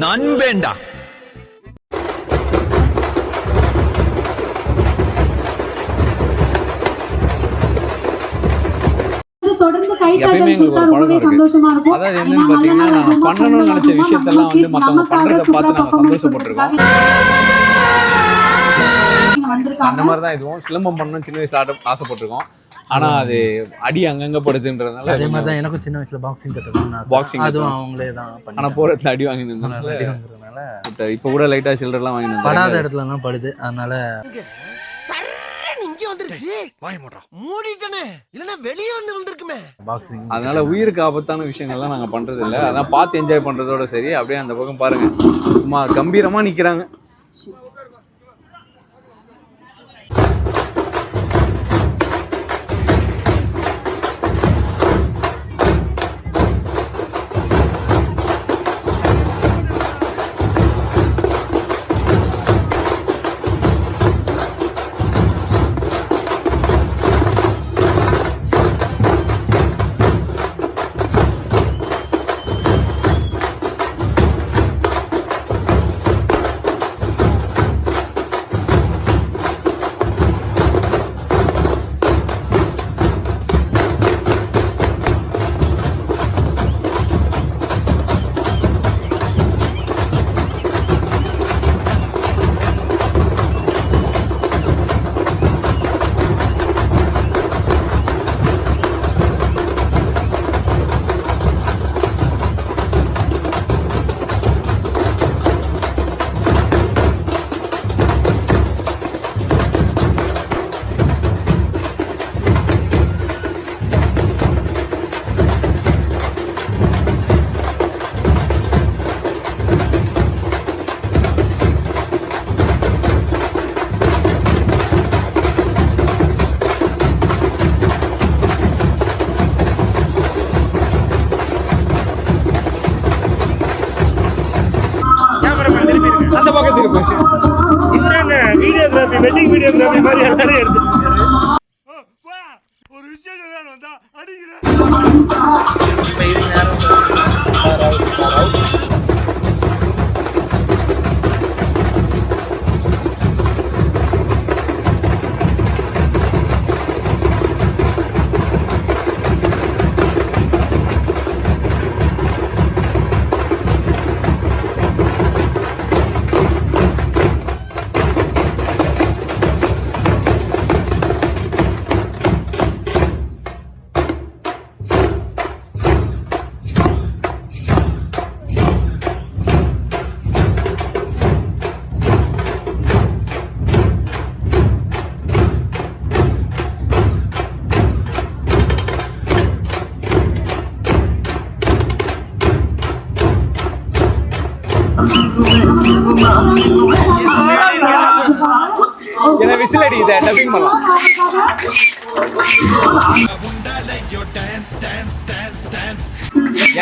நண்பேண்டா. தொடர்ந்து கைத்தட்டல் கொடுத்தா ரொம்பவே சந்தோஷமா இருக்கும். அதாவது என்னன்னு பாத்தீங்கன்னா, நான் பண்ணணும்னு நினைச்ச விஷயத்தெல்லாம் வந்து மத்தவங்க பண்றதை பார்த்து நாங்க சந்தோஷப்பட்டிருக்கோம். அந்த மாதிரிதான் இதுவும் சிலம்பம் பண்ணணும் சின்ன வயசுல ஆசைப்பட்டிருக்கோம். ஆனா அது அடி அங்கங்க படுதுன்றதுனால. அதே மாதிரி தான் எனக்கும் சின்ன வயசுல பாக்ஸிங் கத்துக்கணும். பாக்ஸிங் அதுவும் அவங்களே தான். ஆனா போற இடத்துல அடி வாங்கினதுனால இப்ப கூட லைட்டா சில்லறலாம் வாங்கினது படாத இடத்துல எல்லாம் படுது. அதனால அதனால உயிருக்கு ஆபத்தான விஷயங்கள்லாம் நாங்க பண்றது இல்ல. அதான் பார்த்து என்ஜாய் பண்றதோட சரி. அப்படியே அந்த பக்கம் பாருங்க, சும்மா கம்பீரமா நிக்கிறாங்க. அந்த பக்கத்துக்கு போச்சு. இவர் என்ன வீடியோகிராஃபி, வெட்டிங் வீடியோகிராஃபி மாதிரி எல்லாரும் எடுத்துட்டு ஒரு விஷயம் வந்தா அடிக்கிறேன். என்ன விசில் அடிக்குதா? டப்பிங் பண்ணலாம்.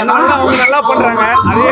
என்னால அவங்க நல்லா பண்றாங்க. அதே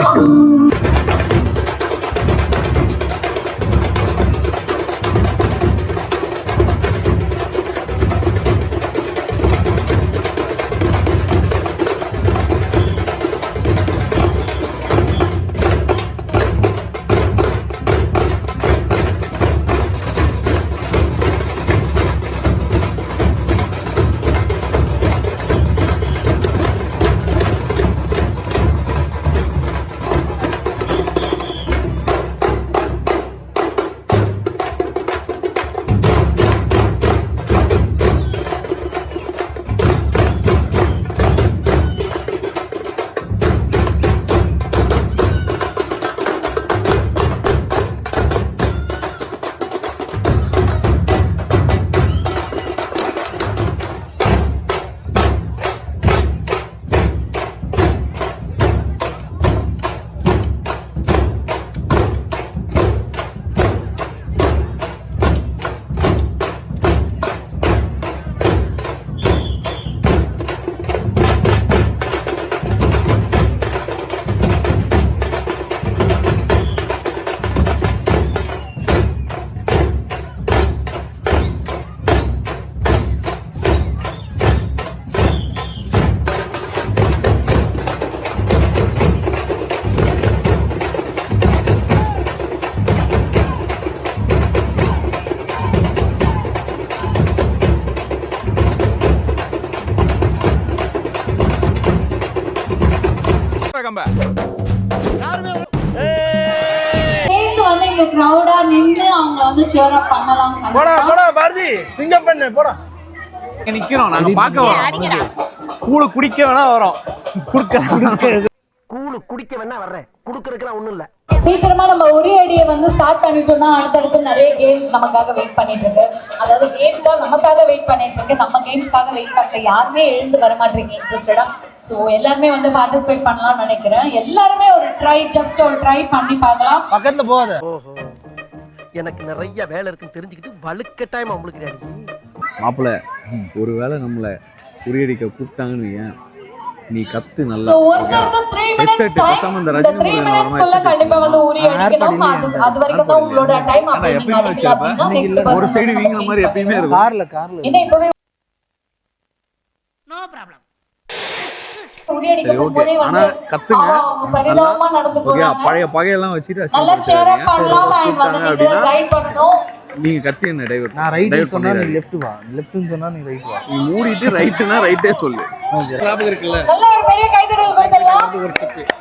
நீங்க crowd-ஆ நின்னு அவங்க வந்து cheer up பண்ணலாம். போடா பாரதி சிங்கம் பண்ணு போடா. இங்க நிக்கிறோம் நாங்க பார்க்க வரோம். கூழ குடிக்க வேணா வரோம். கூழு குடிக்க வேணா வர்றேன், குடுக்கறதுக்குலாம் ஒண்ணும் இல்ல. சீக்கிரமா நம்ம ஒரே அடியை வந்து ஸ்டார்ட் பண்ணிட்டோம்னா அடுத்தடுத்து நிறைய கேம்ஸ் நமக்காக வெயிட் பண்ணிட்டு இருக்கு. அதாவது கேம்ஸ் தான் நமக்காக வெயிட் பண்ணிட்டு இருக்கு, நம்ம கேம்ஸ்க்காக வெயிட் பண்ணல. யாருமே எழுந்து வர மாட்டீங்க இன்ட்ரெஸ்டடா. ஸோ எல்லாருமே வந்து பார்ட்டிசிபேட் பண்ணலாம்னு நினைக்கிறேன். எல்லாருமே ஒரு ஜஸ்ட் ஒரு ட்ரை பண்ணி பார்க்கலாம். பக்கத்துல போகாத. ஓஹோ, எனக்கு நிறைய வேலை இருக்குன்னு தெரிஞ்சுக்கிட்டு வலுக்கட்டாயமா உங்களுக்கு மாப்பிள்ள ஒருவேளை நம்மள குறியடிக்க கூப்பிட்டாங்கன்னு வையேன், நீ கத்து நல்லா. சோ ஒருத்தருக்கு 3 minutes டைம். இந்த 3 minutes குள்ள கண்டிப்பா வந்து ஊறி அடிக்கணும். அது வரைக்கும் தான் உங்களோட டைம். அப்ப நீங்க அடிக்கல அப்படினா நெக்ஸ்ட் பர்சன் ஒரு சைடு வீங்கற மாதிரி எப்பவுமே இருக்கும். கார்ல என்ன இப்பவே நோ ப்ராப்ளம். ஊறி அடிக்க போதே வந்து கத்துங்க. அவங்க பரிதாபமா நடந்து போறாங்க. பழைய பகையெல்லாம் வச்சிட்டு நல்லா சேர் அப் பண்ணலாம். வந்து நீங்க கைட் பண்ணனும். நீங்க கத்தி என்ன டைவர்ட். நான் ரைட் சொன்னா நீ லெஃப்ட் வா, லெஃப்ட்னு சொன்னா நீ ரைட் வா. நீ மூடிட்டு ரைட்னா ரைட்டே சொல்லு. ஞாபகம் இருக்குல்ல? நல்ல ஒரு பெரிய கைதட்டல் கொடுத்தலாம். ஒரு ஸ்டெப்.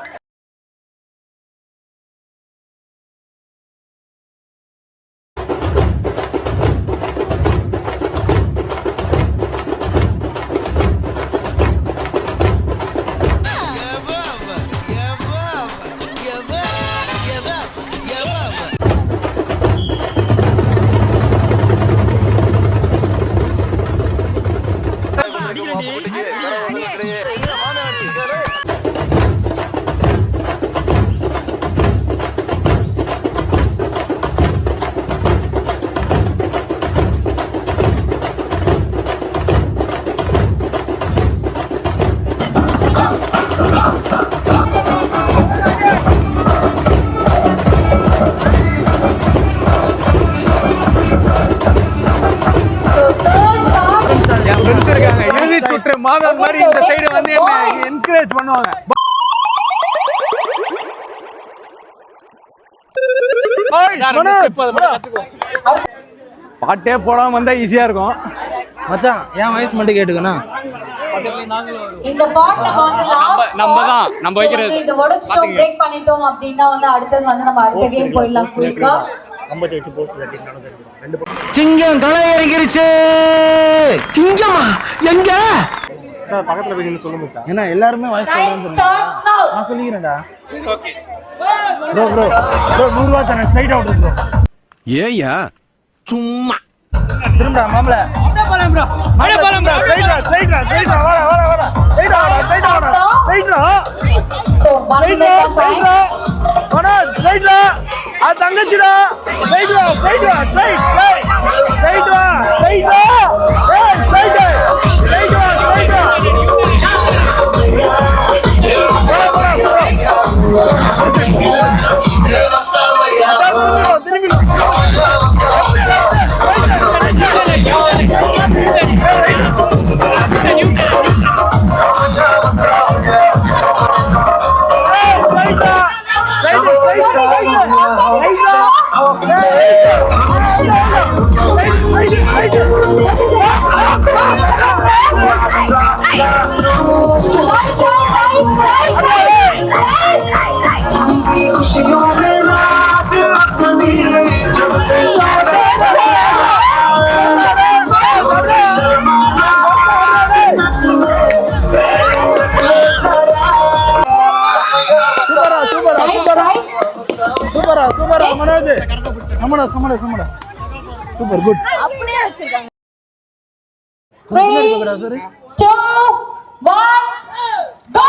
மாதம் மாதிரி இந்த சைடு வந்து என்ன என்கரேஜ் பண்ணுவாங்க. பாட்டே போடாம வந்தா ஈஸியா இருக்கும். மச்சான் என் வாய்ஸ் மட்டும் கேட்டுக்கணும். இந்த பாட்டை வந்து நம்ம வைக்கிறது இந்த உடைச்சிட்டோம் பிரேக் பண்ணிட்டோம் அப்படினா வந்து அடுத்து வந்து நம்ம அடுத்த கேம் போயிடலாம். குயிக்கா சிங்கம் தலை இறங்கிருச்சு. சிங்கமா எங்க சார் பக்கத்துல போய் நின்னு சொல்ல மச்சான். ஏன்னா எல்லாரும் வாய்ஸ் சொல்றாங்க. நான் சொல்லிக்கிறேன்டா. ப்ரோ 100 ரூபாய் தானே ஸ்ட்ரைட் அவுட் ப்ரோ. ஏயா சும்மா திரும்படா மாப்ள. அப்படியே போலாம் ப்ரோ. ஸ்ட்ரைட்டா வாடா. ஸ்ட்ரைட்டா. சோ பாத்தீங்கன்னா வாடா ஸ்ட்ரைட்டா. ஆ தங்கச்சிடா. ஸ்ட்ரைட்டா. ஸ்ட்ரைட். சூப்பரா மனோஜ். சமடா super good. அப்படியே வச்சிருக்காங்க. 3 2 1 go.